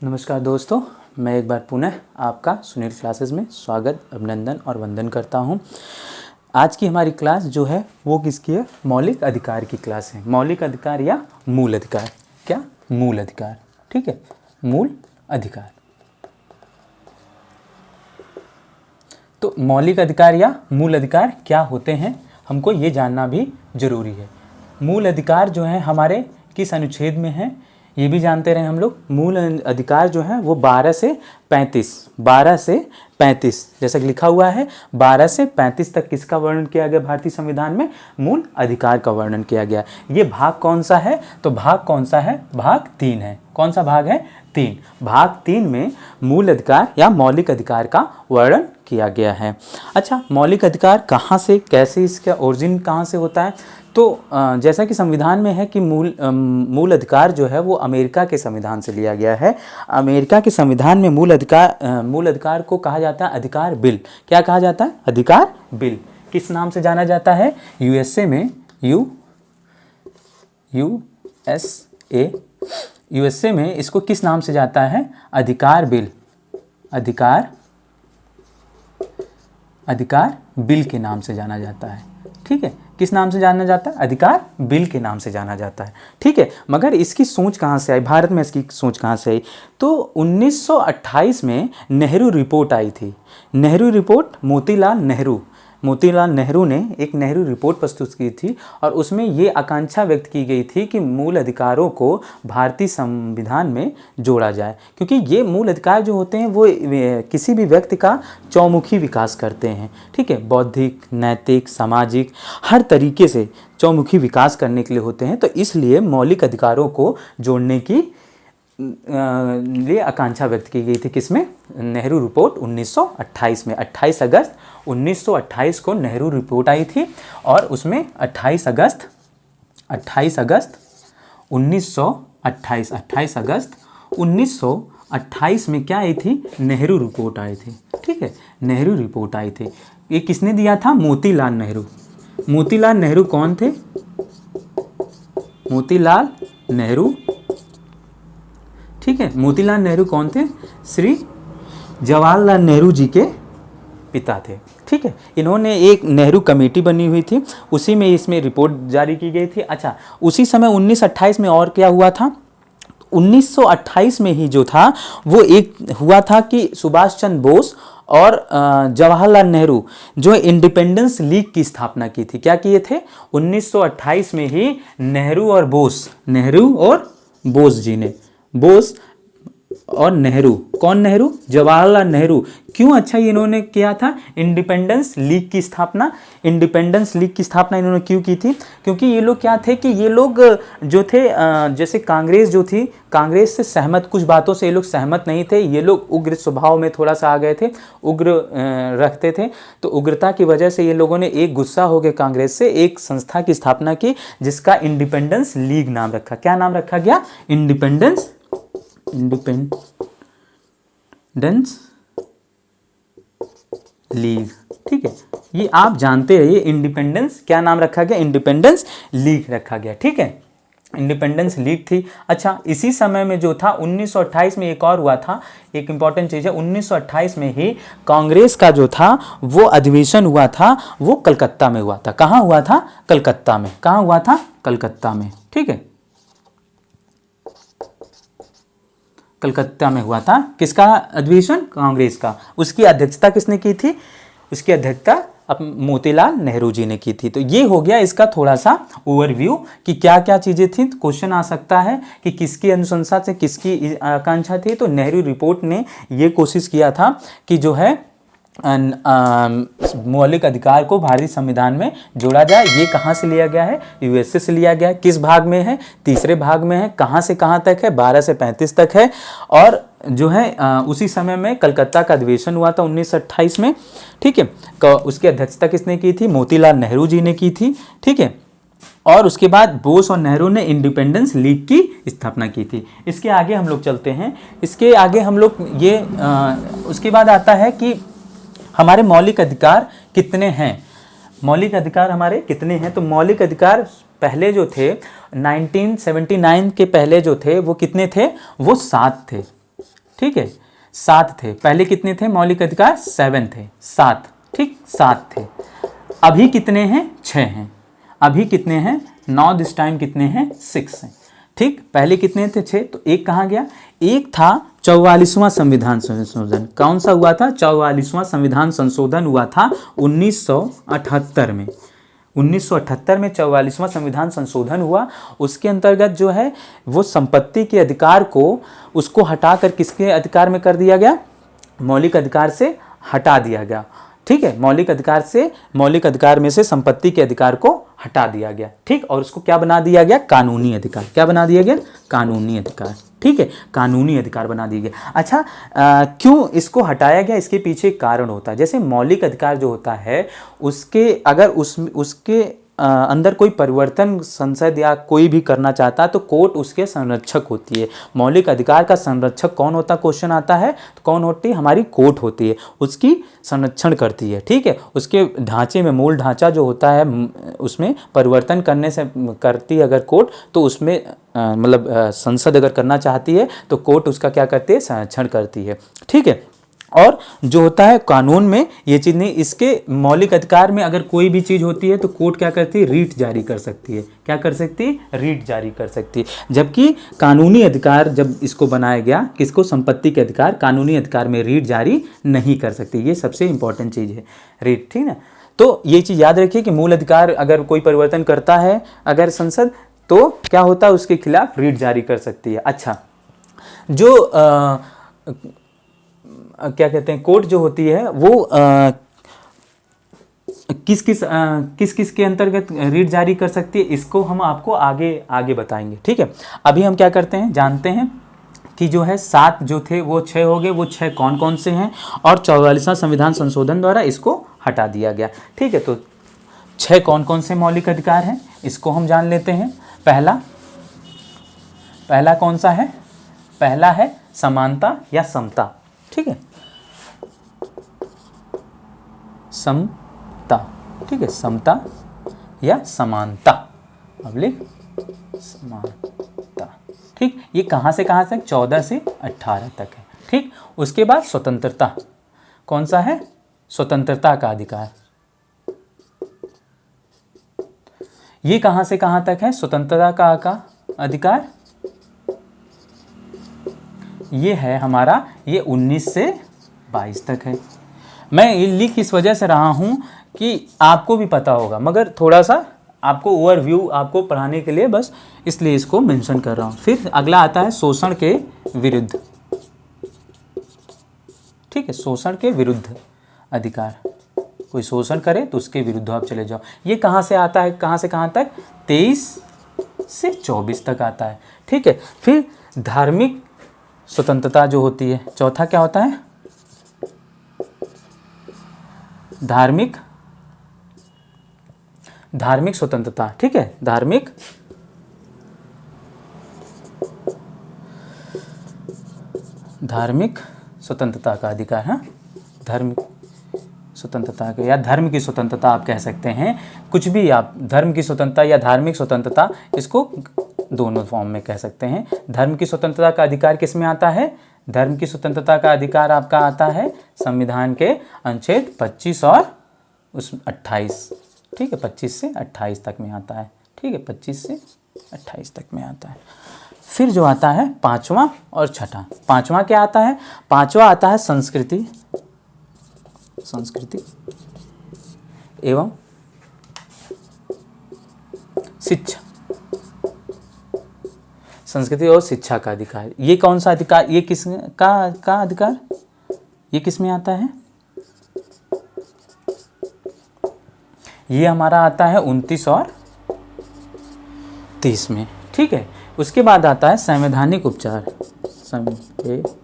नमस्कार दोस्तों, मैं एक बार पुनः आपका सुनील क्लासेस में स्वागत, अभिनंदन और वंदन करता हूं। आज की हमारी क्लास जो है वो किसकी है? मौलिक अधिकार की क्लास है। मौलिक अधिकार या मूल अधिकार। क्या? मूल अधिकार। ठीक है, मूल अधिकार। तो मौलिक अधिकार या मूल अधिकार क्या होते हैं, हमको ये जानना भी जरूरी है। मूल अधिकार जो है हमारे किस अनुच्छेद में है ये भी जानते रहे हम लोग। मूल अधिकार जो है वो 12 से 35 जैसा कि लिखा हुआ है 12 से 35 तक किसका वर्णन किया गया भारतीय संविधान में? मूल अधिकार का वर्णन किया गया। ये भाग कौन सा है? तो भाग कौन सा है? भाग 3 है। कौन सा भाग है? 3। भाग 3 में मूल अधिकार या मौलिक अधिकार का वर्णन किया गया है। अच्छा, मौलिक अधिकार कहाँ से, कैसे, इसका ओरिजिन कहाँ से होता है? तो जैसा कि संविधान में है कि मूल अधिकार जो है वो अमेरिका के संविधान से लिया गया है। अमेरिका के संविधान में मूल अधिकार को कहा जाता है अधिकार बिल। क्या कहा जाता है? अधिकार बिल। किस नाम से जाना जाता है? यूएसए में यूएसए में इसको किस नाम से जाता है? अधिकार बिल। अधिकार बिल के नाम से जाना जाता है। ठीक है, किस नाम से जाना जाता है? अधिकार बिल के नाम से जाना जाता है। ठीक है, मगर इसकी सोच कहाँ से आई? भारत में इसकी सोच कहाँ से आई? तो 1928 में नेहरू रिपोर्ट आई थी। नेहरू रिपोर्ट, मोतीलाल नेहरू ने एक नेहरू रिपोर्ट प्रस्तुत की थी और उसमें ये आकांक्षा व्यक्त की गई थी कि मूल अधिकारों को भारतीय संविधान में जोड़ा जाए, क्योंकि ये मूल अधिकार जो होते हैं वो किसी भी व्यक्ति का चौमुखी विकास करते हैं। ठीक है, बौद्धिक, नैतिक, सामाजिक, हर तरीके से चौमुखी विकास करने के लिए होते हैं। तो इसलिए मौलिक अधिकारों को जोड़ने की लिए आकांक्षा व्यक्त की गई थी। किसमें? नेहरू रिपोर्ट 1928 में। 28 अगस्त 1928 को नेहरू रिपोर्ट आई थी और उसमें 28 अगस्त 1928 में क्या आई थी? नेहरू रिपोर्ट आई थी। ठीक है, नेहरू रिपोर्ट आई थी। ये किसने दिया था? मोतीलाल नेहरू। मोतीलाल नेहरू कौन थे? मोतीलाल नेहरू, ठीक है, मोतीलाल नेहरू कौन थे? श्री जवाहरलाल नेहरू जी के पिता थे। ठीक है, इन्होंने एक नेहरू कमेटी बनी हुई थी, उसी में इसमें रिपोर्ट जारी की गई थी। अच्छा, उसी समय 1928 में और क्या हुआ था? 1928 में ही जो था वो एक हुआ था कि सुभाष चंद्र बोस और जवाहरलाल नेहरू जो इंडिपेंडेंस लीग की स्थापना की थी। क्या किए थे? 1928 में ही नेहरू और बोस जी ने, बोस और नेहरू, कौन नेहरू? जवाहरलाल नेहरू। क्यों? अच्छा, इन्होंने किया था इंडिपेंडेंस लीग की स्थापना। इंडिपेंडेंस लीग की स्थापना इन्होंने क्यों की थी? क्योंकि ये लोग क्या थे कि ये लोग जो थे जैसे कांग्रेस जो थी, कांग्रेस से सहमत, कुछ बातों से ये लोग सहमत नहीं थे। ये लोग उग्र स्वभाव में थोड़ा सा आ गए थे, उग्र रखते थे। तो उग्रता की वजह से ये लोगों ने एक गुस्सा हो गए कांग्रेस से, एक संस्था की स्थापना की जिसका इंडिपेंडेंस लीग नाम रखा। क्या नाम रखा गया? Independence league. ठीक है, ये आप जानते रहिए। इंडिपेंडेंस क्या नाम रखा गया? इंडिपेंडेंस लीग रखा गया। ठीक है, इंडिपेंडेंस लीग थी। अच्छा, इसी समय में जो था 1928 में एक और हुआ था, एक इंपॉर्टेंट चीज है। 1928 में ही कांग्रेस का जो था वो अधिवेशन हुआ था, वो कलकत्ता में हुआ था। कहाँ हुआ था? कलकत्ता में। कहाँ हुआ था? कलकत्ता में। ठीक है, कलकत्ता में हुआ था। किसका अधिवेशन? कांग्रेस का। उसकी अध्यक्षता किसने की थी? उसकी अध्यक्षता अब मोतीलाल नेहरू जी ने की थी। तो ये हो गया इसका थोड़ा सा ओवरव्यू कि क्या क्या चीज़ें थी। तो क्वेश्चन आ सकता है कि किसकी अनुशंसा से, किसकी आकांक्षा थी। तो नेहरू रिपोर्ट ने ये कोशिश किया था कि जो है मौलिक अधिकार को भारतीय संविधान में जोड़ा जाए। ये कहाँ से लिया गया है? यूएसए से लिया गया है। किस भाग में है? तीसरे भाग में है। कहाँ से कहाँ तक है? 12 से 35 तक है। और जो है उसी समय में कलकत्ता का अधिवेशन हुआ था 1928 में। ठीक है, उसकी अध्यक्षता किसने की थी? मोतीलाल नेहरू जी ने की थी। ठीक है, और उसके बाद बोस और नेहरू ने इंडिपेंडेंस लीग की स्थापना की थी। इसके आगे हम लोग चलते हैं। इसके आगे हम लोग ये उसके बाद आता है कि हमारे मौलिक अधिकार कितने हैं? मौलिक अधिकार हमारे कितने हैं? तो मौलिक अधिकार पहले जो थे 1979 के पहले जो थे वो कितने थे? वो 7 थे। ठीक है, 7 थे। पहले कितने थे मौलिक अधिकार? 7 थे, 7, ठीक, 7 थे। अभी कितने हैं? 6 हैं। अभी कितने हैं? नाउ दिस टाइम कितने हैं? 6 हैं, ठीक। पहले कितने थे? 6। तो एक कहाँ गया? एक था 44वां संविधान संशोधन। कौन सा हुआ था? 44वां संविधान संशोधन हुआ था 1978 में। 1978 में 44वां संविधान संशोधन हुआ। उसके अंतर्गत जो है वो संपत्ति के अधिकार को, उसको हटाकर किसके अधिकार में कर दिया गया? मौलिक अधिकार से हटा दिया गया, ठीक है। मौलिक अधिकार से, मौलिक अधिकार में से संपत्ति के अधिकार को हटा दिया गया, ठीक। और उसको क्या बना दिया गया? कानूनी अधिकार। क्या बना दिया गया? कानूनी अधिकार, ठीक है, कानूनी अधिकार बना दिया गया। अच्छा, क्यों इसको हटाया गया? इसके पीछे एक कारण होता है। जैसे मौलिक अधिकार जो होता है उसके, अगर उसके अंदर कोई परिवर्तन संसद या कोई भी करना चाहता है तो कोर्ट उसके संरक्षक होती है। मौलिक अधिकार का संरक्षक कौन होता? क्वेश्चन आता है तो कौन होती है? हमारी कोर्ट होती है, उसकी संरक्षण करती है, ठीक है। उसके ढांचे में, मूल ढांचा जो होता है उसमें परिवर्तन करने से करती है अगर कोर्ट, तो उसमें मतलब संसद अगर करना चाहती है तो कोर्ट उसका क्या करती है? संरक्षण करती है, ठीक है। और जो होता है कानून में ये चीज़ नहीं, इसके मौलिक अधिकार में अगर कोई भी चीज़ होती है तो कोर्ट क्या करती है? रीट जारी कर सकती है। क्या कर सकती है? रीट जारी कर सकती है। जबकि कानूनी अधिकार जब इसको बनाया गया, किसको? संपत्ति के अधिकार, कानूनी अधिकार में रीट जारी नहीं कर सकती। ये सबसे इंपॉर्टेंट चीज़ है, रीट, ठीक है। तो ये चीज़ याद रखिए कि मूल अधिकार अगर कोई परिवर्तन करता है अगर संसद, तो क्या होता है? उसके खिलाफ रीट जारी कर सकती है। अच्छा, जो क्या कहते हैं, कोर्ट जो होती है वो किस किस के अंतर्गत रीट जारी कर सकती है, इसको हम आपको आगे आगे बताएंगे, ठीक है। अभी हम क्या करते हैं, जानते हैं कि जो है 7 जो थे वो 6 हो गए। वो 6 कौन कौन से हैं? और 44वां संविधान संशोधन द्वारा इसको हटा दिया गया, ठीक है। तो 6 कौन कौन से मौलिक अधिकार हैं इसको हम जान लेते हैं। पहला कौन सा है? पहला है समानता या समता, ठीक है, समता, ठीक है, समता या समानता, पब्लिक समानता, ठीक। ये कहाँ से कहाँ तक? 14 से 18 तक है, ठीक। उसके बाद स्वतंत्रता, कौन सा है? स्वतंत्रता का अधिकार। ये कहाँ से कहाँ तक है स्वतंत्रता का अधिकार? ये है हमारा, ये 19 से 22 तक है। मैं ये लिख इस वजह से रहा हूँ कि आपको भी पता होगा, मगर थोड़ा सा आपको ओवरव्यू आपको पढ़ाने के लिए बस इसलिए इसको मेंशन कर रहा हूँ। फिर अगला आता है शोषण के विरुद्ध, ठीक है, शोषण के विरुद्ध अधिकार। कोई शोषण करे तो उसके विरुद्ध आप चले जाओ। ये कहाँ से आता है? कहाँ से कहाँ तक? 23 से 24 तक आता है, ठीक है। फिर धार्मिक स्वतंत्रता जो होती है, चौथा क्या होता है? धार्मिक स्वतंत्रता, ठीक है, धार्मिक स्वतंत्रता का अधिकार, हाँ, धार्मिक स्वतंत्रता का या धर्म की स्वतंत्रता आप कह सकते हैं, कुछ भी आप, धर्म की स्वतंत्रता या धार्मिक स्वतंत्रता, इसको दोनों फॉर्म में कह सकते हैं। धर्म की स्वतंत्रता का अधिकार किस में आता है? धर्म की स्वतंत्रता का अधिकार आपका आता है संविधान के अनुच्छेद 25 और उस 28, ठीक है, 25 से 28 तक में आता है, ठीक है, 25 से 28 तक में आता है। फिर जो आता है पांचवा और छठा, पांचवा क्या आता है? पांचवा आता है संस्कृति एवं शिक्षा, संस्कृति और शिक्षा का अधिकार। ये कौन सा अधिकार? ये किस का अधिकार? ये किस में आता है? ये हमारा आता है 29 और 30 में, ठीक है। उसके बाद आता है संवैधानिक उपचार, संवैधानिक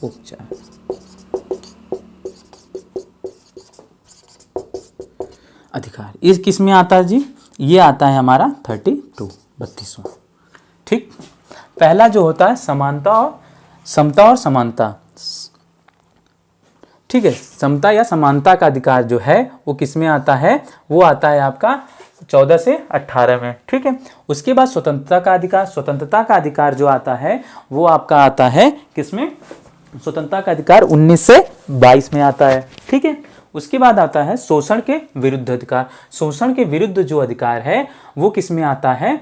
उपचार, अधिकार। इस किस में आता है जी? ये आता है हमारा 32वां, ठीक। पहला जो होता है समानता और समता और समानता, ठीक है, समता या समानता का अधिकार जो है वो किस में आता है? वो आता है आपका 14 से 18 में, ठीक है। उसके बाद स्वतंत्रता का अधिकार, स्वतंत्रता का अधिकार जो आता है वो आपका आता है किसमें, स्वतंत्रता का अधिकार 19 से 22 में आता है, ठीक है। उसके बाद आता है शोषण के विरुद्ध अधिकार, शोषण के विरुद्ध जो अधिकार है वो किसमें आता है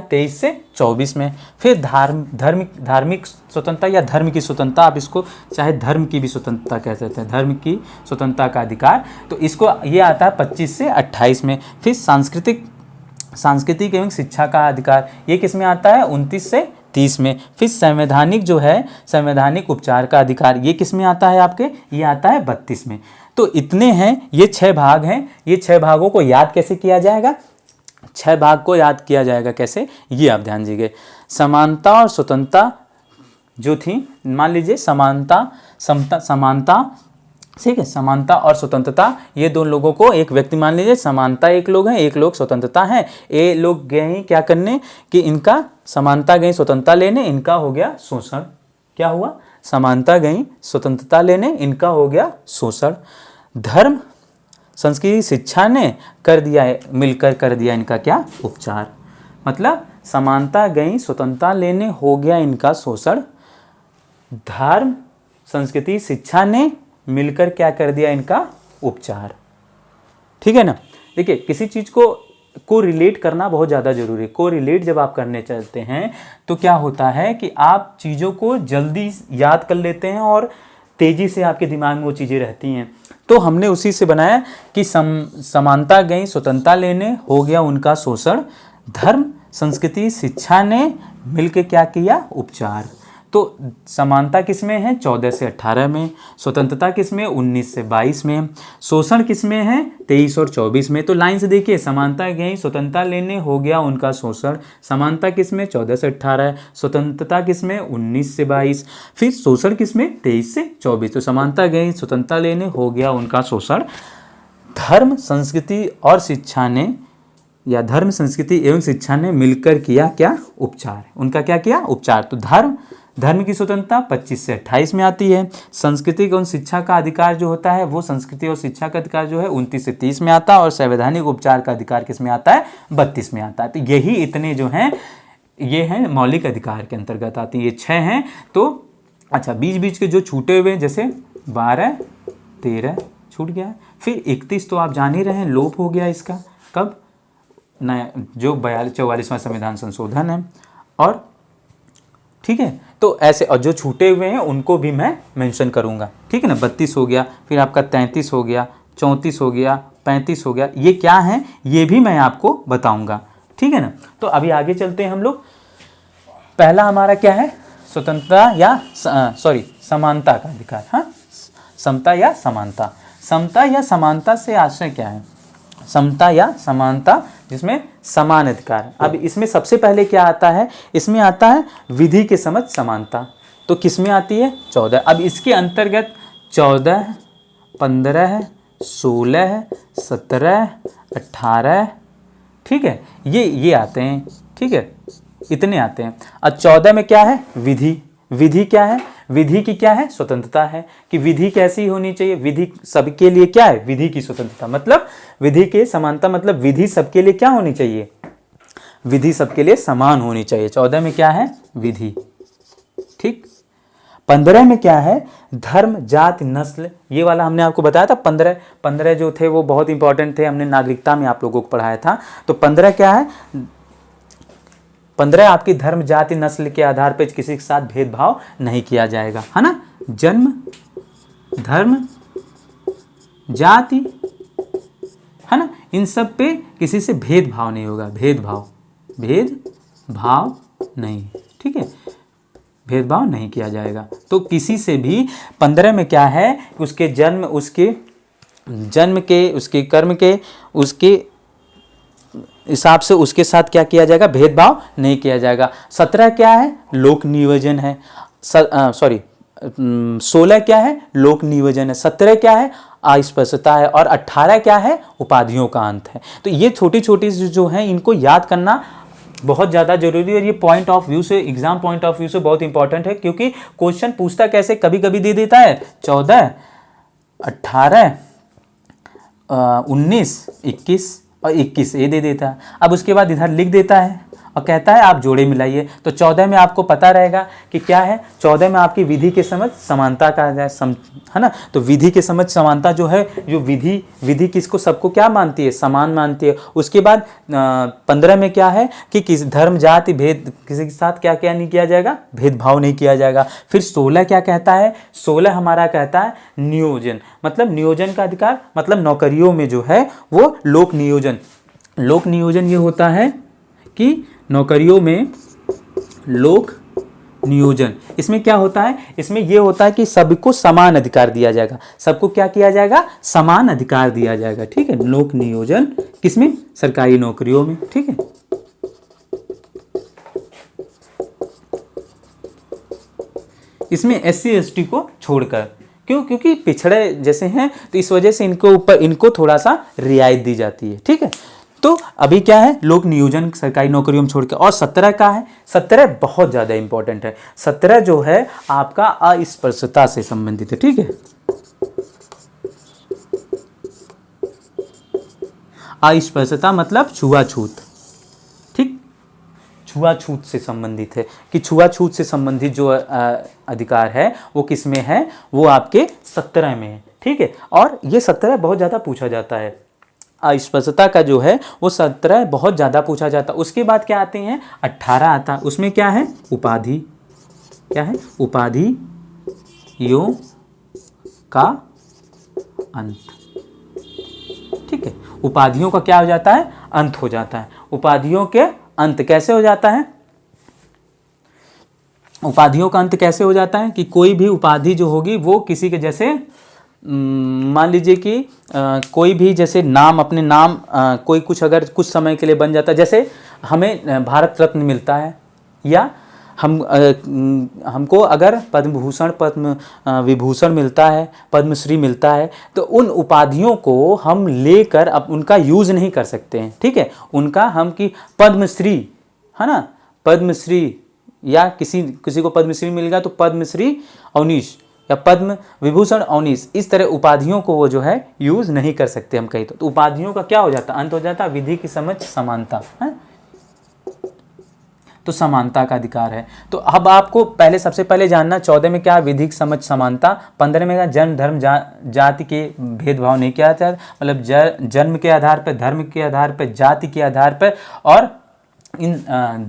23 से 24 में। फिर धार्मिक स्वतंत्रता या धर्म की स्वतंत्रता, आप इसको चाहे धर्म की भी स्वतंत्रता कह सकते हैं, धर्म की स्वतंत्रता का अधिकार, तो इसको ये आता है 25 से 28 में। फिर सांस्कृतिक एवं शिक्षा का अधिकार, ये किस में आता है 29 से 30 में। फिर संवैधानिक जो है संवैधानिक उपचार का अधिकार, ये किस में आता है आपके, ये आता है 32 में। तो इतने हैं, ये 6 भाग हैं। ये 6 भागों को याद कैसे किया जाएगा, 6 भाग को याद किया जाएगा कैसे, ये आप ध्यान दीजिए। समानता और स्वतंत्रता जो थी, मान लीजिए समानता ठीक है, समानता और स्वतंत्रता, ये दो लोगों को, एक व्यक्ति मान लीजिए समानता एक लोग हैं, एक लोग स्वतंत्रता हैं। ये लोग गए हैं क्या करने कि इनका समानता गई स्वतंत्रता लेने, इनका हो गया शोषण। क्या हुआ, समानता गई स्वतंत्रता लेने, इनका हो गया शोषण। धर्म संस्कृति शिक्षा ने कर दिया है, मिलकर कर दिया इनका क्या, उपचार। मतलब समानता गई स्वतंत्रता लेने, हो गया इनका शोषण। धर्म संस्कृति शिक्षा ने मिलकर क्या कर दिया, इनका उपचार। ठीक है ना। देखिए किसी चीज को रिलेट करना बहुत ज़्यादा जरूरी है। को रिलेट जब आप करने चलते हैं तो क्या होता है कि आप चीज़ों को जल्दी याद कर लेते हैं और तेजी से आपके दिमाग में वो चीज़ें रहती हैं। तो हमने उसी से बनाया कि समानता गई स्वतंत्रता लेने, हो गया उनका शोषण। धर्म संस्कृति शिक्षा ने मिलकर क्या किया, उपचार। तो समानता किसमें है 14 से 18 में, स्वतंत्रता किसमें 19 से 22 में, शोषण किसमें है 23 और 24 में। तो लाइन से देखिए, समानता गई स्वतंत्रता लेने, हो गया उनका शोषण। समानता किसमें 14 से 18, स्वतंत्रता किसमें 19 से 22, फिर शोषण किसमें 23 से 24। तो समानता गई स्वतंत्रता लेने, हो गया उनका शोषण। धर्म संस्कृति और शिक्षा ने, या धर्म संस्कृति एवं शिक्षा ने मिलकर किया क्या, उपचार। उनका क्या किया, उपचार। तो धर्म की स्वतंत्रता 25 से 28 में आती है। संस्कृति एवं शिक्षा का अधिकार जो होता है वो संस्कृति और शिक्षा का अधिकार जो है 29 से 30 में आता है। और संवैधानिक उपचार का अधिकार किस में आता है, 32 में आता है। तो यही इतने जो हैं ये हैं मौलिक अधिकार के अंतर्गत आती है, ये 6 हैं। तो अच्छा, बीच के जो छूटे हुए जैसे 12 13 छूट गया है, फिर 31 तो आप जान ही रहे हैं लोप हो गया इसका, कब, नया जो 44वां संविधान संशोधन है। और ठीक है, तो ऐसे और जो छूटे हुए हैं उनको भी मैं मेंशन करूंगा, ठीक है ना। 32 हो गया, फिर आपका 33 हो गया, 34 हो गया, 35 हो गया, ये क्या है ये भी मैं आपको बताऊंगा, ठीक है ना। तो अभी आगे चलते हैं हम लोग। पहला हमारा क्या है, स्वतंत्रता या समानता का अधिकार। हाँ, समता या समानता। समता या समानता से आशय क्या है, समता या समानता जिसमें समान अधिकार। अब इसमें सबसे पहले क्या आता है, इसमें आता है विधि के समझ समानता। तो किस में आती है 14। अब इसके अंतर्गत 14, 15, 16, 17, 18, ठीक है, ये आते हैं, ठीक है, इतने आते हैं। अब 14 में क्या है, विधि। विधि क्या है, विधि की क्या है, स्वतंत्रता है कि विधि कैसी होनी चाहिए। विधि सबके लिए क्या है, विधि की स्वतंत्रता, मतलब विधि के समानता, मतलब विधि सबके लिए क्या होनी चाहिए, विधि सबके लिए समान होनी चाहिए। 14 में क्या है, विधि, ठीक। 15 में क्या है, धर्म जाति नस्ल, ये वाला हमने आपको बताया था। 15 जो थे वो बहुत इंपॉर्टेंट थे, हमने नागरिकता में आप लोगों को पढ़ाया था। तो 15 क्या है, 15 आपकी धर्म जाति नस्ल के आधार पर किसी के साथ भेदभाव नहीं किया जाएगा, है ना। जन्म धर्म जाति, है ना, इन सब पे किसी से भेदभाव नहीं होगा, भेदभाव नहीं, ठीक है, भेदभाव नहीं किया जाएगा। तो किसी से भी 15 में क्या है, उसके जन्म के, उसके कर्म के, उसके हिसाब से उसके साथ क्या किया जाएगा, भेदभाव नहीं किया जाएगा। 17 क्या है, लोक नियोजन है। 16 क्या है, लोक नियोजन है। 17 क्या है, अस्पृश्यता है। और 18 क्या है, उपाधियों का अंत है। तो ये छोटी छोटी जो हैं इनको याद करना बहुत ज़्यादा जरूरी है। और ये पॉइंट ऑफ व्यू से, एग्जाम पॉइंट ऑफ व्यू से बहुत इंपॉर्टेंट है, क्योंकि क्वेश्चन पूछता कैसे, कभी कभी दे देता है 14, 18, 19, 21 और 21 ये दे देता है। अब उसके बाद इधर लिख देता है और कहता है आप जोड़े मिलाइए। तो 14 में आपको पता रहेगा कि क्या है, 14 में आपकी विधि के समझ समानता का है ना। तो विधि के समझ समानता जो है, जो विधि किसको, सबको क्या मानती है, समान मानती है। उसके बाद 15 में क्या है कि किस धर्म जाति भेद किसी के साथ क्या क्या नहीं किया जाएगा, भेदभाव नहीं किया जाएगा। फिर 16 क्या कहता है, 16 हमारा कहता है नियोजन, मतलब नियोजन का अधिकार, मतलब नौकरियों में जो है वो लोक नियोजन। लोक नियोजन ये होता है कि नौकरियों में लोक नियोजन, इसमें क्या होता है, इसमें यह होता है कि सबको समान अधिकार दिया जाएगा। सबको क्या किया जाएगा, समान अधिकार दिया जाएगा। ठीक है, लोक नियोजन किसमें, सरकारी नौकरियों में। ठीक है, इसमें SC ST को छोड़कर, क्यों, क्योंकि पिछड़े जैसे हैं तो इस वजह से इनको थोड़ा सा रियायत दी जाती है। ठीक है, तो अभी क्या है, लोक नियोजन सरकारी नौकरियों में छोड़कर। और 17 का है, 17 बहुत ज़्यादा इंपॉर्टेंट है। 17 जो है आपका अस्पृश्यता से संबंधित है। ठीक है, अस्पृश्यता मतलब छुआछूत। ठीक, छुआछूत से संबंधित है कि छुआछूत से संबंधित जो अधिकार है वो किस में है, वो आपके 17 में है। ठीक है, और ये 17 बहुत ज़्यादा पूछा जाता है। अस्पृश्यता का जो है वो 17 बहुत ज़्यादा पूछा जाता है। उसके बाद क्या आते हैं, 18 आता है। उसमें क्या है, उपाधि, क्या है, उपाधियों का अंत। ठीक है, उपाधियों का क्या हो जाता है, अंत हो जाता है। उपाधियों के अंत कैसे हो जाता है, उपाधियों का अंत कैसे हो जाता है कि कोई भी उपाधि जो होगी वो किसी के जैसे, मान लीजिए कि कोई भी जैसे नाम, अपने नाम कोई कुछ अगर कुछ समय के लिए बन जाता है, जैसे हमें भारत रत्न मिलता है, या हमको अगर पद्म भूषण, पद्म विभूषण मिलता है, पद्मश्री मिलता है, तो उन उपाधियों को हम लेकर अब उनका यूज़ नहीं कर सकते हैं। ठीक है, उनका हम कि पद्मश्री है ना, पद्मश्री, या किसी को पद्मश्री मिल गया तो पद्मश्री अवनीश या पद्म विभूषण अवनीश, इस तरह उपाधियों को वो जो है यूज़ नहीं कर सकते हम कहीं। तो उपाधियों का क्या हो जाता, अंत हो जाता, विधि की समझ समानता है, तो समानता का अधिकार है। तो अब आपको पहले सबसे पहले जानना, 14 में क्या, विधिक समझ समानता। 15 में क्या, जन्म धर्म जाति के भेदभाव नहीं किया जाता, मतलब जन्म के आधार पर, धर्म के आधार पर, जाति के आधार पर, और इन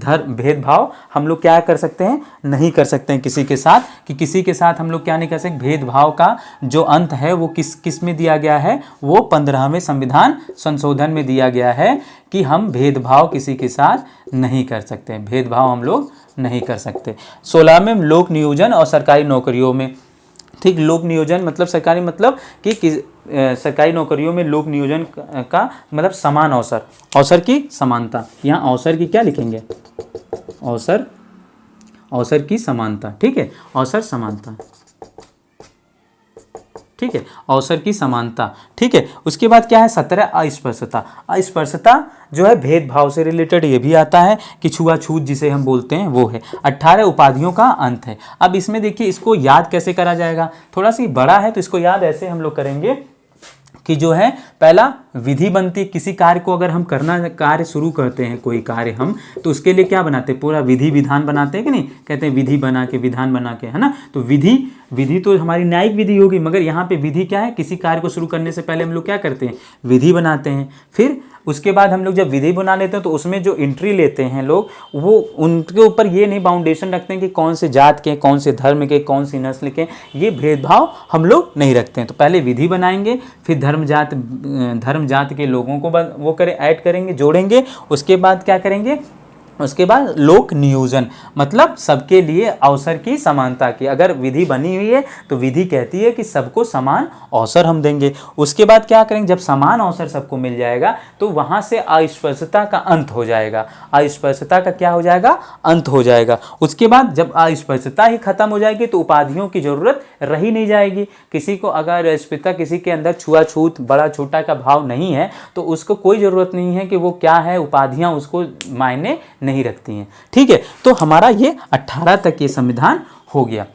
धर्म भेदभाव हम लोग क्या कर सकते हैं, नहीं कर सकते हैं किसी के साथ, कि किसी के साथ हम लोग क्या नहीं कर सकते। भेदभाव का जो अंत है वो किस में दिया गया है, वो 15वें संविधान संशोधन में दिया गया है कि हम भेदभाव किसी के साथ नहीं कर सकते, भेदभाव हम लोग नहीं कर सकते। 16 में लोक नियोजन और सरकारी नौकरियों में। ठीक, लोक नियोजन मतलब सरकारी, मतलब कि सरकारी नौकरियों में लोक नियोजन का मतलब समान अवसर, अवसर की समानता। यहाँ अवसर की क्या लिखेंगे, अवसर की समानता। ठीक है, अवसर समानता। ठीक है, अवसर की समानता। ठीक है, उसके बाद क्या है, 17 अस्पृश्यता। अस्पृश्यता जो है भेदभाव से रिलेटेड ये भी आता है कि छुआछूत जिसे हम बोलते हैं वो है। 18 उपाधियों का अंत है। अब इसमें देखिए इसको याद कैसे करा जाएगा, थोड़ा सी बड़ा है तो इसको याद ऐसे हम लोग करेंगे कि जो है पहला विधि बनती है। किसी कार्य को अगर हम कार्य शुरू करते हैं, कोई कार्य हम, तो उसके लिए क्या बनाते हैं, पूरा विधि विधान बनाते हैं कि नहीं, कहते हैं विधि बना के, विधान बना के, है ना। तो विधि तो हमारी न्यायिक विधि होगी, मगर यहाँ पे विधि क्या है, किसी कार्य को शुरू करने से पहले हम लोग क्या करते हैं, विधि बनाते हैं। फिर उसके बाद हम लोग जब विधि बना लेते हैं तो उसमें जो एंट्री लेते हैं लोग, वो उनके ऊपर ये नहीं बाउंडेशन रखते हैं कि कौन से जात के, कौन से धर्म के, कौन सी नस्ल के, ये भेदभाव हम लोग नहीं रखते हैं। तो पहले विधि बनाएंगे, फिर धर्म जात के लोगों को वो करें, ऐड करेंगे, जोड़ेंगे। उसके बाद क्या करेंगे, उसके बाद लोक नियोजन, मतलब सबके लिए अवसर की समानता की। अगर विधि बनी हुई है तो विधि कहती है कि सबको समान अवसर हम देंगे। उसके बाद क्या करेंगे, जब समान अवसर सबको मिल जाएगा तो वहाँ से अस्पृश्यता का अंत हो जाएगा। अस्पृश्यता का क्या हो जाएगा, अंत हो जाएगा। उसके बाद जब अस्पृश्यता ही खत्म हो जाएगी तो उपाधियों की जरूरत रही नहीं जाएगी। किसी को अगर अस्पृश्यता, किसी के अंदर छुआछूत, बड़ा छोटा का भाव नहीं है तो उसको कोई ज़रूरत नहीं है कि वो क्या है, उपाधियाँ उसको मायने नहीं रखती हैं। ठीक है, तो हमारा ये 18 तक ये संविधान हो गया।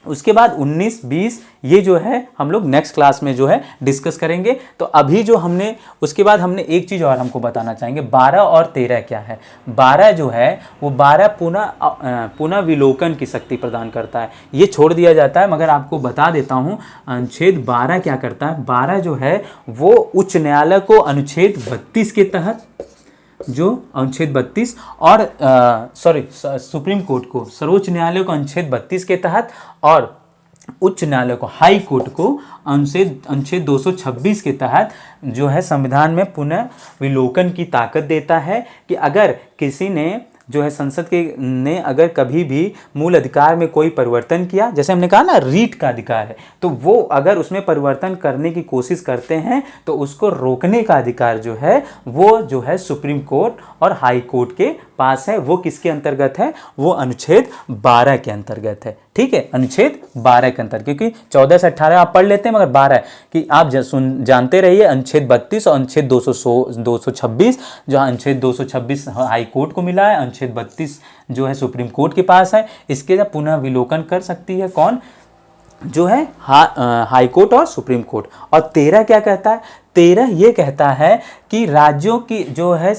उसके बाद 19, 20 ये जो है हम लोग नेक्स्ट क्लास में जो है डिस्कस करेंगे। तो अभी जो हमने, उसके बाद हमने एक चीज़ और हमको बताना चाहेंगे, 12 और 13 क्या है। 12 जो है वो 12 पुनः विलोकन की शक्ति प्रदान करता है, ये छोड़ दिया जाता है, मगर आपको बता देता हूँ अनुच्छेद 12 क्या करता है। 12 जो है वो उच्च न्यायालय को अनुच्छेद 32 के तहत, जो अनुच्छेद 32 और सुप्रीम कोर्ट को, सर्वोच्च न्यायालय को अनुच्छेद 32 के तहत और उच्च न्यायालय को, हाई कोर्ट को अनुच्छेद 226 के तहत जो है संविधान में पुनः विलोकन की ताकत देता है कि अगर किसी ने जो है संसद के ने अगर कभी भी मूल अधिकार में कोई परिवर्तन किया, जैसे हमने कहा ना रीट का अधिकार है, तो वो अगर उसमें परिवर्तन करने की कोशिश करते हैं तो उसको रोकने का अधिकार जो है वो जो है सुप्रीम कोर्ट और हाई कोर्ट के पास है। वो किसके अंतर्गत है, वो अनुच्छेद 12 के अंतर्गत है। ठीक है, अनुच्छेद 12 के अंतर्गत, क्योंकि 14 से 18 आप पढ़ लेते हैं, मगर 12 कि आप जानते रहिए अनुच्छेद 32 और अनुच्छेद 226, जो अनुच्छेद 226 हाई कोर्ट को मिला है, अनुच्छेद 32 जो है सुप्रीम कोर्ट के पास है। इसके पुनः विलोकन कर सकती है कौन, जो है हाई कोर्ट और सुप्रीम कोर्ट। और 13 क्या कहता है, 13 ये कहता है कि राज्यों की जो है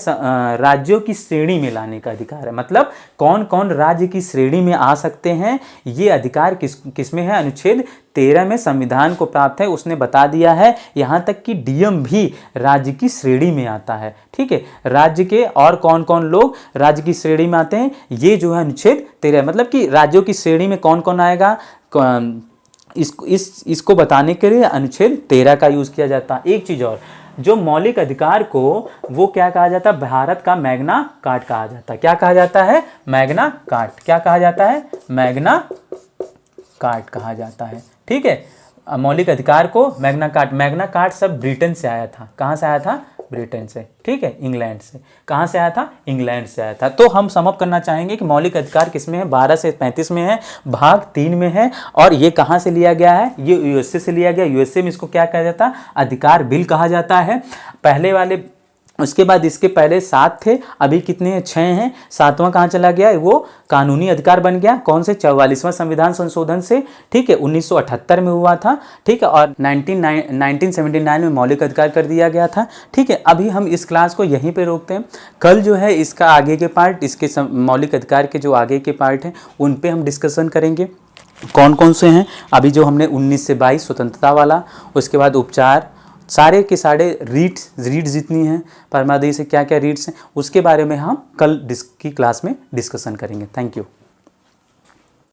राज्यों की श्रेणी में लाने का अधिकार है। मतलब कौन कौन राज्य की श्रेणी में आ सकते हैं, ये अधिकार किस में है, अनुच्छेद 13 में संविधान को प्राप्त है। उसने बता दिया है यहाँ तक कि डीएम भी राज्य की श्रेणी में आता है। ठीक है, राज्य के और कौन कौन लोग राज्य की श्रेणी में आते हैं, ये जो है अनुच्छेद 13, मतलब कि राज्यों की श्रेणी में कौन कौन आएगा, इसको बताने के लिए अनुच्छेद 13 का यूज किया जाता है। एक चीज और, जो मौलिक अधिकार को वो क्या कहा जाता है, भारत का मैग्ना कार्टा कहा जाता है। क्या कहा जाता है, मैग्ना कार्टा। क्या कहा जाता है, मैग्ना कार्टा कहा जाता है। ठीक है, मौलिक अधिकार को मैग्ना कार्टा सब ब्रिटेन से आया था। कहाँ से आया था, ब्रिटेन से। ठीक है, इंग्लैंड से। कहाँ से आया था, इंग्लैंड से आया था। तो हम समअप करना चाहेंगे कि मौलिक अधिकार किसमें है, 12 से 35 में है, भाग 3 में है। और ये कहाँ से लिया गया है, ये यूएसए से लिया गया। यूएसए में इसको क्या कहा जाता है, अधिकार बिल कहा जाता है, पहले वाले। उसके बाद इसके पहले 7 थे, अभी कितने हैं, 6 हैं। 7वां कहाँ चला गया, वो कानूनी अधिकार बन गया। कौन से, 44वां संविधान संशोधन से। ठीक है, 1978 में हुआ था। ठीक है, और 1979 में मौलिक अधिकार कर दिया गया था। ठीक है, अभी हम इस क्लास को यहीं पे रोकते हैं। कल जो है इसका आगे के पार्ट, इसके मौलिक अधिकार के जो आगे के पार्ट हैं उन पे हम डिस्कशन करेंगे, कौन कौन से हैं। अभी जो हमने 19 से 22 स्वतंत्रता वाला, उसके बाद उपचार, सारे के सारे रीड्स जितनी हैं परमादेश से क्या क्या रीड्स हैं, उसके बारे में हम कल की क्लास में डिस्कशन करेंगे। Thank you.